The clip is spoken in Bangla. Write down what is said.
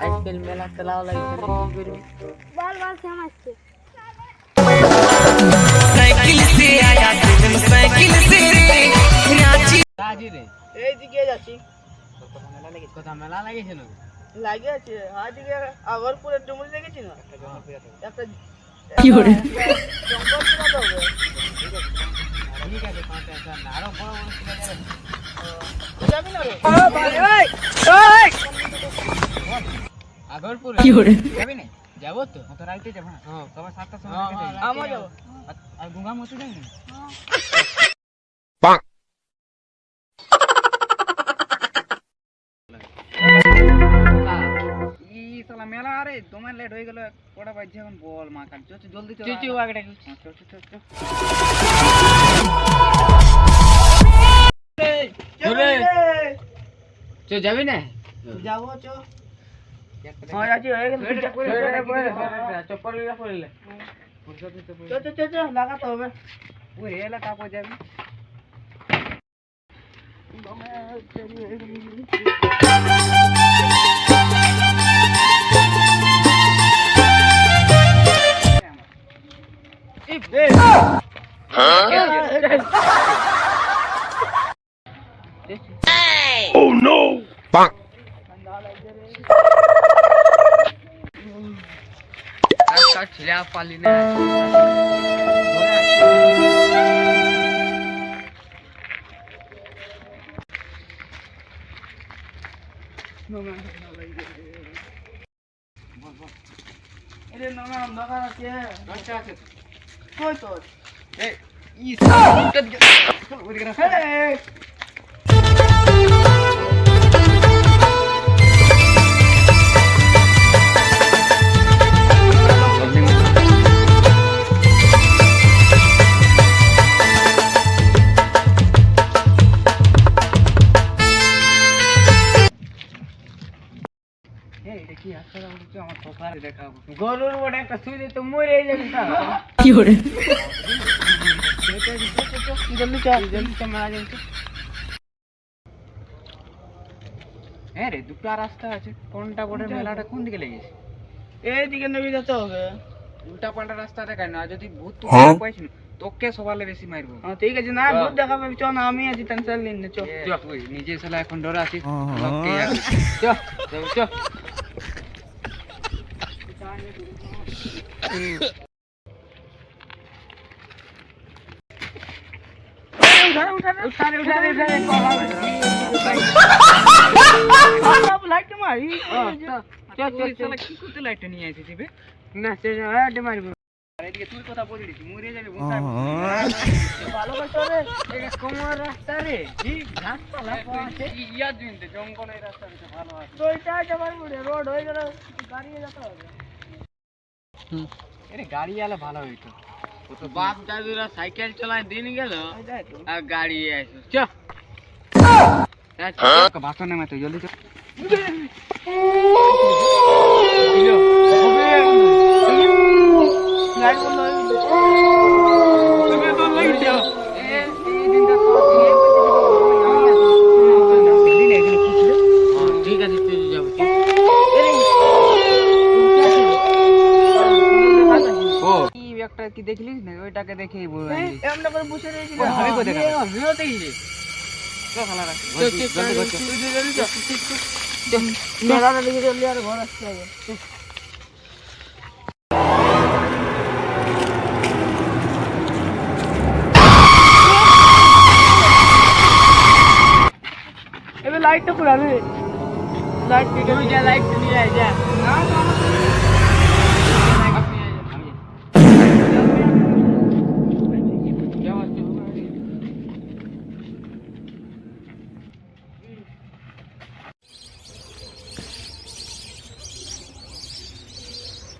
आजकल मेला चलाव लागছে কি করবি বল বল সমস্যা साइकिल से आया तुम साइकिल से नाची রাজি রে এই দিকে যাচ্ছি। কথা মেলা লাগেছে না লাগে আছে আদিকে আগরপুরের ডুমুরি দেখেছি না একটা কি করে জঙ্গল পুরা তো হবে। ঠিক আছে পাঁচ আছে আরো বড় বড় ছিল যাবি না রে আগরপুরে কি করে যাবি না যাবো তো তো রাইতে যাব না হ্যাঁ সবাই 7টার সময় থেকে যাই আমরা যাবো। আর গঙ্গা মতো যাই না ই শালা মেলা আরে তোমার লেট হয়ে গেল কটা বাজছে এখন বল মা কাল চল জলদি চল চুচু আগটা চল চল চল চল ঘুরে চ যাবি না যাবো চো। হ্যাঁ যাচ্ছি হয়ে গেল চপ্পল লিলা পড়লে চো চো চো চো লাগাতে হবে। ওই এলা তারপর যাবি কাট ছিলে পালি না এরে না না লাগা আছে আচ্ছা আছে কই তো এই ই সাইডটা দিকে চল ওই দিকে এই দেখি আজকে আমার পোকার দেখাবো গরুর বড় একটা সুই দিতে মরে যাবি তা কি করে জলদি চল জলদি চল মেলা যাইতে হ্যাঁ রে দুটো রাস্তা আছে কোনটা বড় মেলাটা কোন দিকে লেগেছে এই দিকে নেমে যেতে হবে। উল্টা পাল্টা রাস্তা দেখায় না যদি ভূত তো পাইছ না তোকে সবালে বেশি মারবো হ্যাঁ ঠিক আছে না ভূত দেখা পাবি চো না আমি আছি টেনশন নিন না চো। তুই নিজে শালা এখন ডরে আছিস চ লাইট মারি কি করতে লাইটটা নিয়ে আইছিস বে না সে আড্ডে মারবো আর এদিকে তুই কথা বলি দিছি মরে যাবে ভালো করছো রে। কোমর রাস্তা রে জি ঘাস পালা আছে ইয়া দিনতে জঙ্গলের রাস্তা দিতে ভালো আছে তোইটা যাবার পড়ে রোড হয়ে গেল গাড়ি যেতে হবে। আরে গাড়ি আলে ভালো হইতো তো বাপ দাদুরা সাইকেল চালায় দিন গেল আর গাড়ি আইছো চ বাসন নেমে তো জলদি চল লাইট বন্ধ হয়ে গেল। ঠিক আছে তুই যাবো ও কি একটা কি দেখলিস না ওইটাকে দেখেই বল এমন করে বসে রয়েছি ভাবি কো দেখা আমিও দেখি চল শালা রাখ মেলাটা দিকে চললে আর ঘর আসতে হবে। এবার লাইটটা পুরাবে লাইট তুই যা লাইট নিয়ে আয় যা না